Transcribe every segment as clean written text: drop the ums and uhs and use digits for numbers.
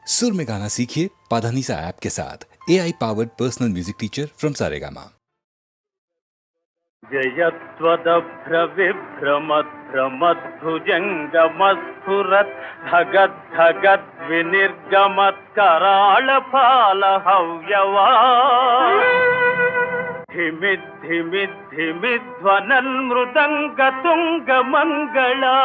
सुर में गाना सीखिए पाधानीसा ऐप के साथ। AI powered personal music teacher from Saregama. जयत्वदभ्रविभ्रमद्भ्रमद्भुजङ्गमस्फुरत् धगद्धगद्विनिर्गमत्कराळफालहव्यवा धिमिद्धिमिद्धिमिध्वनन्मृदङ्गतुङ्गमङ्गला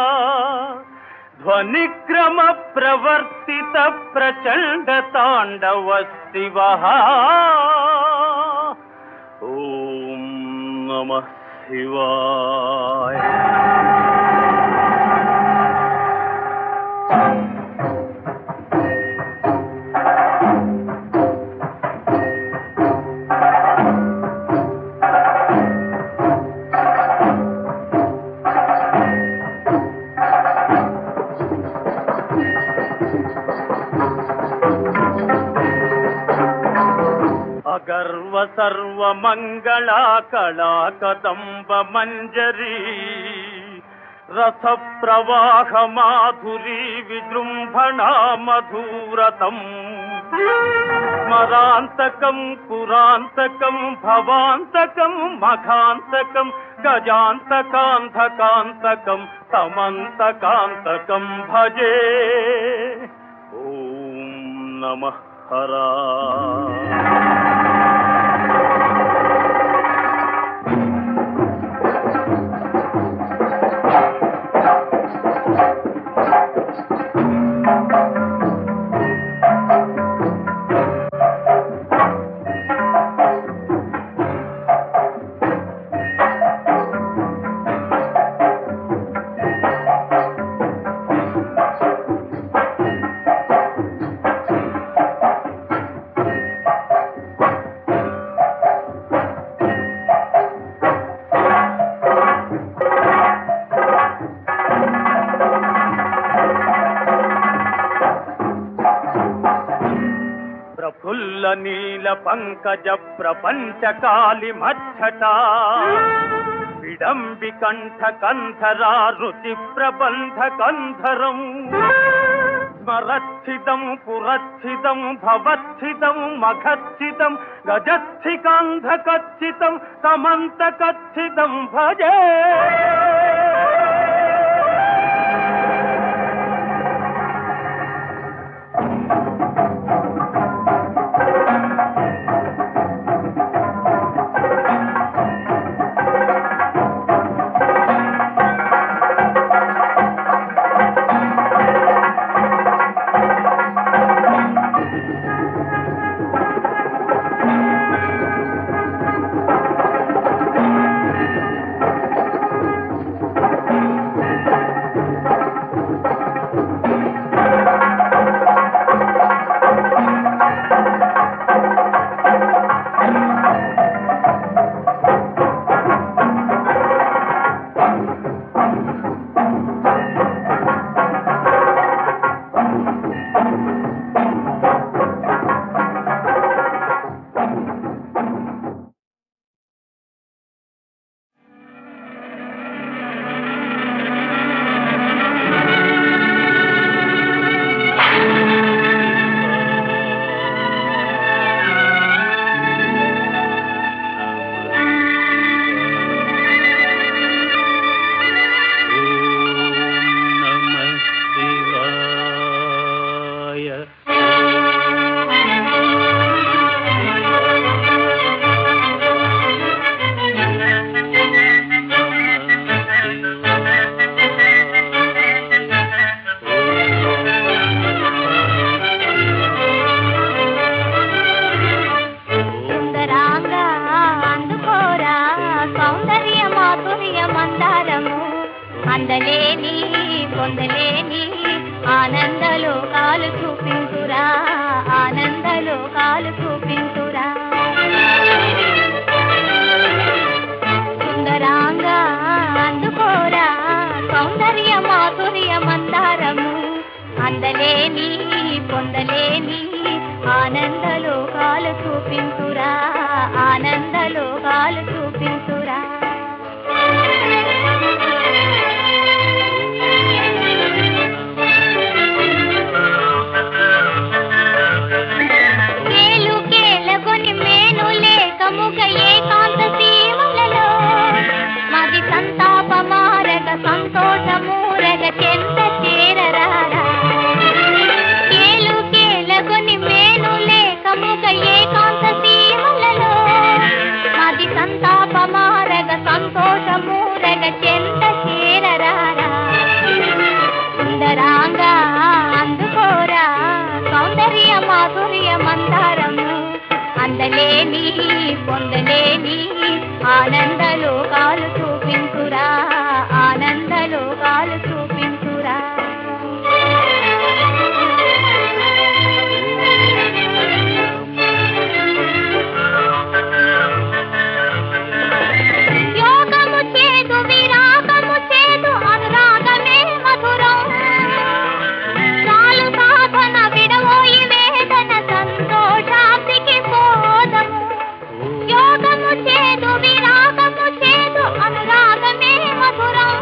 ध्वनिक्रम प्रवर्तित प्रचण्ड ताण्डव शिवः। ओम नमः शिवाय। अगर्व सर्वमंगला कला कदंब मंजरी रस प्रवाह माधुरी विजृंभणा मधुरतम स्मरांतकं पुरांतकं भवांतकं मघांतकं गजांतकांतकांतकं तमंतकांतकं भजे। ओम नमः हराय। प्रफुल्ल नील पंकज प्रपंच काली मच्छटा विडंबि कंठ कंधरा रुचि प्रबंध कंधरम स्मरच्छिदं पुरच्छिदं भवच्छिदं मघच्छिदं गजच्छिकान्धकच्छिदं समन्तकच्छिदं भजे। అందలేని పొందలేని ఆనందలోకాలు చూపించురా, ఆనందలోకాలు చూపించురా. సుందరాంగా అందుకోరా సౌందర్య మాధుర్య మందారము. అందలేని పొందలేని ఆనందలోకాలు చూపించురా, ఆనందలోకాలు చూపించురా. చెంత చేరరారా సుందరాంగా అందుకోరా సౌందర్య మాధుర్య మందారము అందలేని పొందలేని ఆనందలోకాలు చూపించురా ఆనందలోకాలు చూపించురా యోగము చేదు విరాగము చేదు అనురాగమే మధురం చాలు సాధన విడవోయి వేదన సంతోషాబ్దికి పోదము యోగము చేదు విరాగము చేదు అనురాగమే మధురం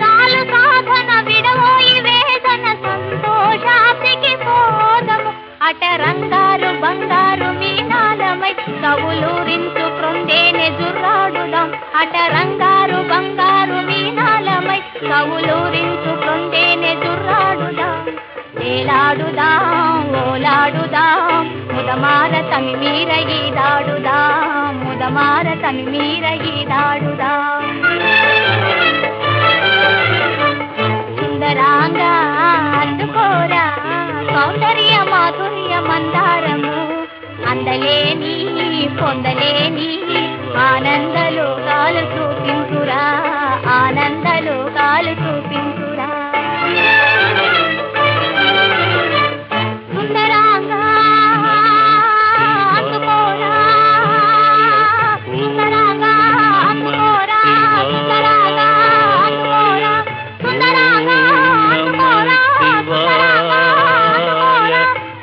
చాలు సాధన విడవోయి వేదన సంతోషాబ్దికి పోదము అటరంగారు బంగారు మీనాలమై కవులూరించు క్రొందేనే జుర్రాడుదాం అటరంగారు బంగారు మీనాలమై కవులూరించు క్రొందేనే జుర్రాడుదాం వేలాడుదాం ఓలాడుదాం ముదమార తమి మీర ఈదాడుదాం ముదమార తమి మీర ఈదాడుదాం సుందరాంగా అందుకోరా సౌందర్య మాధుర్య మందారము అందలేని పొందలేని ఆనందలోకాలు చూపించురా ఆనందలోకాలు చూపించురా సుందరాంగా అందుకోరా సుందరాంగా అందుకోరా సుందరాంగా అందుకోరా సుందరాంగా అందుకోరా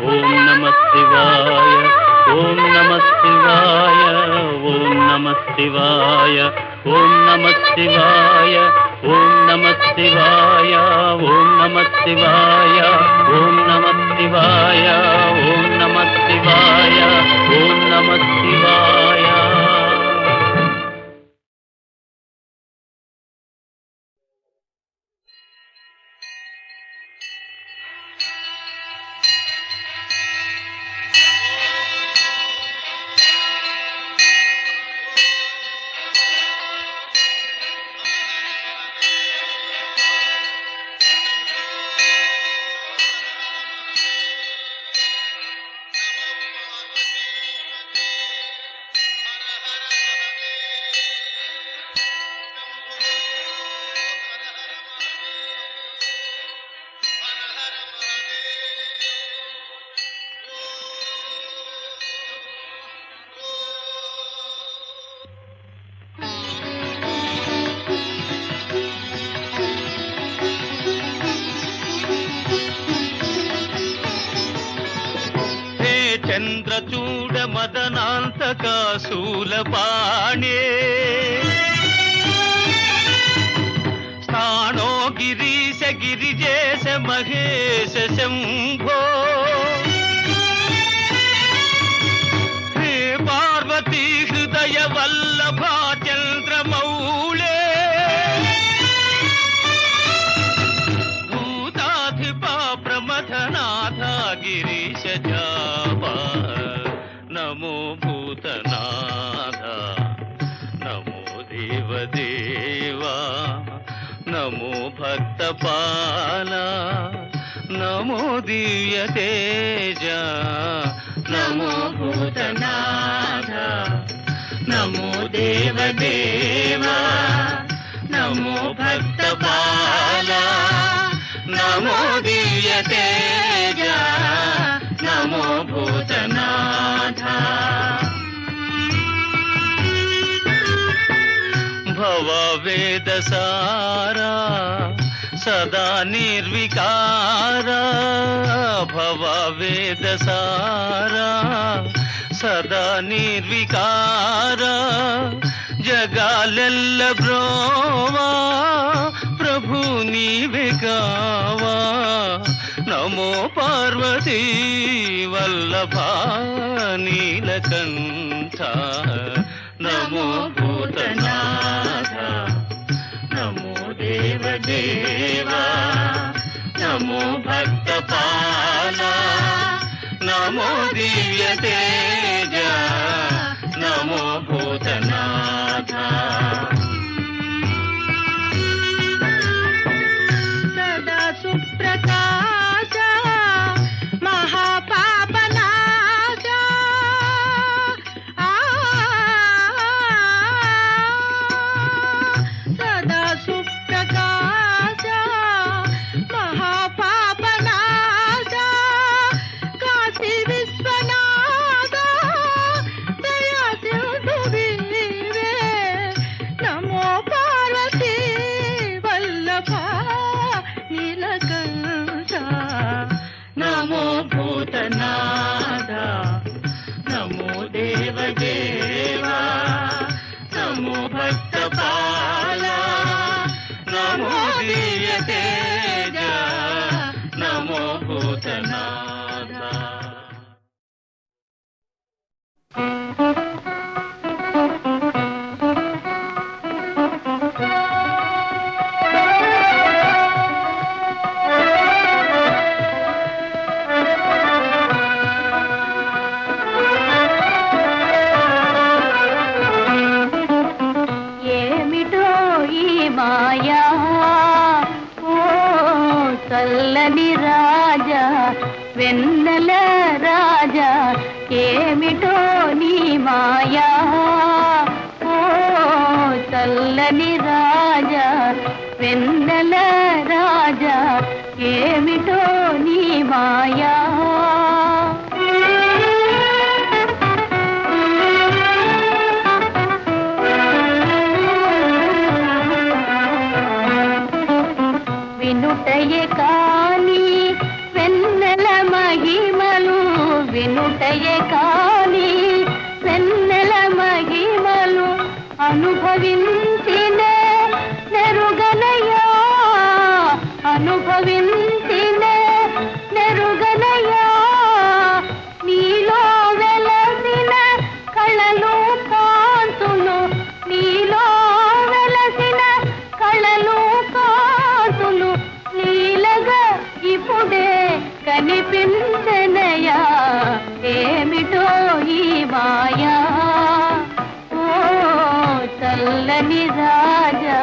ఓం నమః శివాయ ఓం నమః శివాయ ఓం నమః శివాయ ఓం నమః శివాయ ఓం నమః శివాయ ఓం నమః శివాయ ఓం నమః శివాయ ఓం నమః శివాయ ఓం నమః శివాయ. చంద్రచూడ మదనాంతక శూలపాణే స్థానో గిరీశ గిరిజేశ మహేశ శంభో హే పార్వతీ హృదయ వల్లభ చంద్రమౌళే భూతాధిప ప్రమథనాథ గిరీశ జాపా నమో భూతనాథ నమో దేవదేవా నమో భక్తపాల నమో దివ్య తేజ నమో భూతనాథ నమో దేవదేవా నమో భక్తపాల నమో దివ్య తేజ నమో భూతనాథ భవ వేద సారా సదా నిర్వికారా భవ వేద సారా సదా నిర్వికారా జగాలెల్ల బ్రోవా ప్రభు నీవే కావా నమో పార్వతీ వల్లభ నీలకంఠ నమో భూతనాథ నమో దేవదేవా నమో భక్తపాల నమో దివ్య తేజ నమో భూతనాథ భూతనాథ నమో దేవదేవా నమో భక్తపాల నమో దివ్యతేజ నమో భూతనాథ. మాయా ఓ చల్లని రాజా వెన్నెల రాజా ఏమిటో నీ మాయా ఓ చల్లని రాజా వెన్నెల రాజా ఏమిటో నీ మాయా. వినుటయే కాని వెన్నెల మహిమలు వినుటయే కాని వెన్నెల మహిమలు అనుభవించిన నెరుగనయా అనుభవించిన నెరుగనయా నీలో వెలసిన కళలు కాంతులు నీలో వెలసిన కళలు కాంతులు నీలగా ఇప్పుడే కనిపించనయా ఏమిటో ఈ మాయా ఓ చల్లని రాజా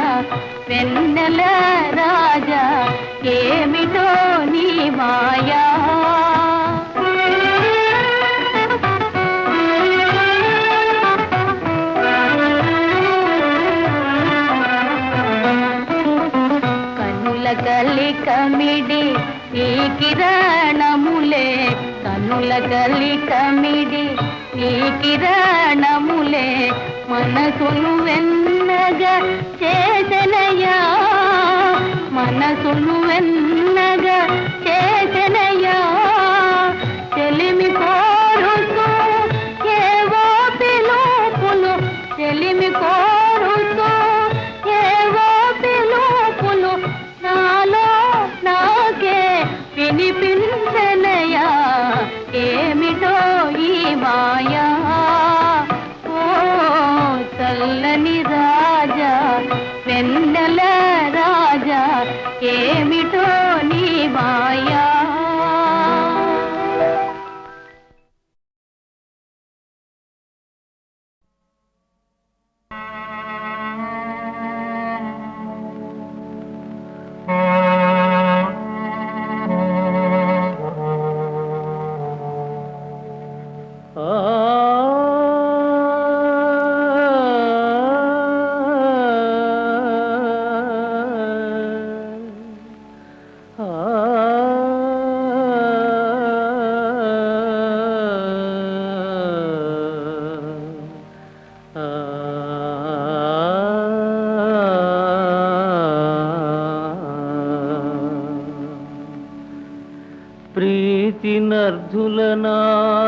వెన్నెల రాజా ఏమిటో నీ మాయా. కనుల కలికమిడి ఈ కిరణములే కనుల కలికమిడి ఈ కిరణములే మనసును వెన్నగా చేసనయా మనసును వెన్నగా చేసనయా చెలిమి కోరుతూ ఏవో పిలుపులు చెలిమి కోరుతూ ఏవో పిలుపులు నాలో నాకే వినిపించనయా ఏమిటో ఈ మాయా ఓ చల్లని రాజా వెన్నెల రాజా ఏమిటో నీ మాయా.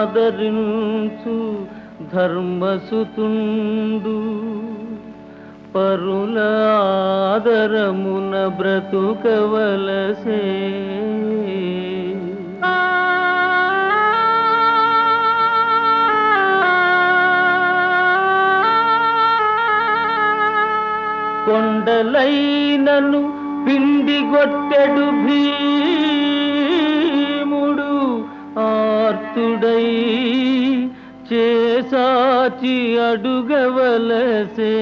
ప్రీతినర్ధులనాదరించు ధర్మసుతుండు పరుల ఆదరమున బ్రతుకవలసే కొండలైనను పిండిగొట్టెడు భీముడు ఆర్తుడై చేసాచి అడుగవలసే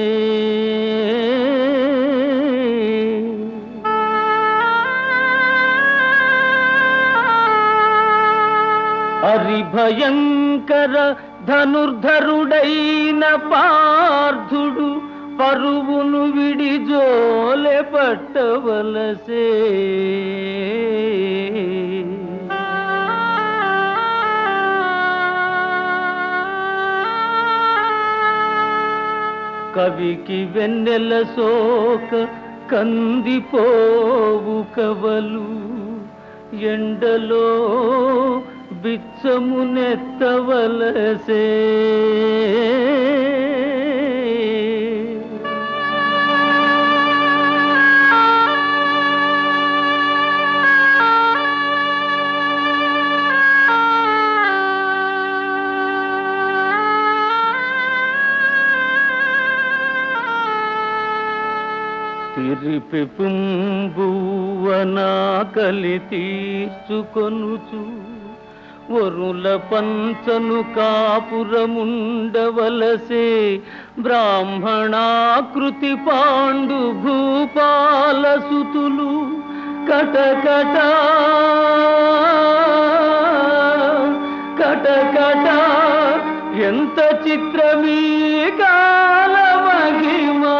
హరిభయంకర ధనుర్ధరుడైన పార్థుడు పరువును విడిజోలె పట్టవలసే కవికి వెన్నెల సోక కందిపోవు కవలు ఎండలో బిచ్చమునెత్తవలసే. తిరిపి పుంబువనా కలి తీర్చుకొనుచు వరుల పంచను కాపురముండవలసే. బ్రాహ్మణాకృతి పాండు భూపాల సుతులు కటకట కటకట ఎంత చిత్రమీ కాల మహిమా.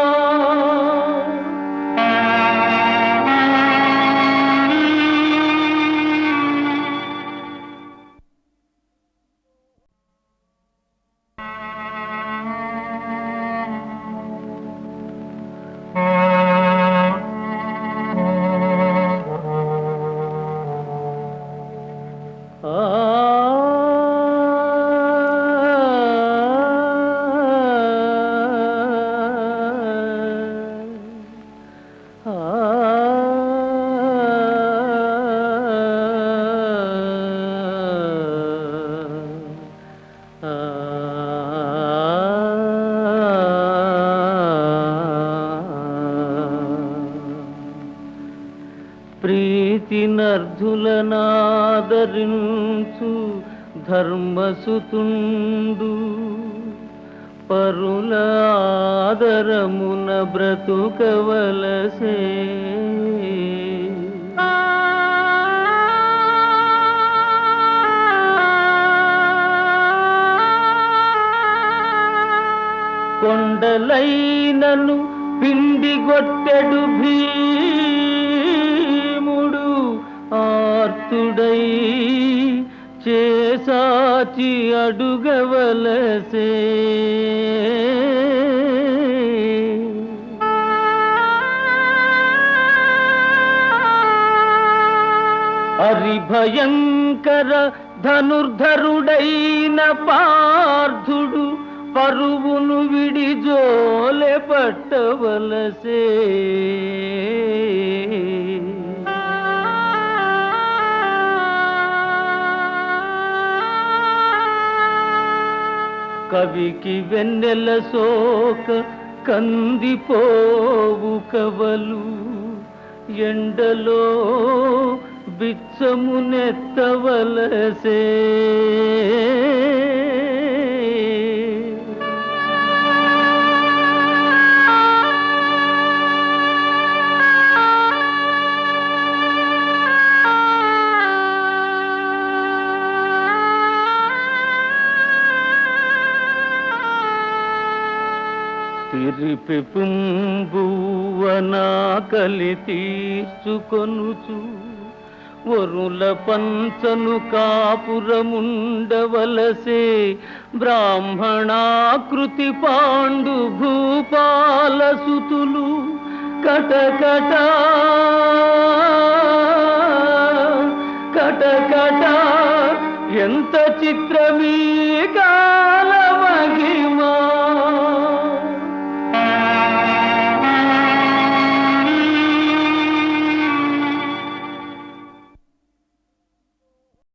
ప్రీతినర్ధులనాదరించు ధర్మసుతుండు పరుల ఆదరమున బ్రతుకవలసే. కొండలైనను పిండిగొట్టెడు భీముడు ఆర్తుడై చేసాచి అడుగవలసే. హరిభయంకర ధనుర్ధరుడైన పార్థుడు పరువును విడి జోలె పట్టవలసే. కవికి వెన్నెల సోక కందిపోవు కవలు ఎండలో బిచ్చమునెత్తవలసే. తిరిపి పుంబువనా కలి తీర్చుకొనుచు వరుల పంచను కాపురముండవలసే. బ్రాహ్మణాకృతి పాండు భూపాల సుతులు కటకట కటకట ఎంత చిత్రమీ కాల మహిమా.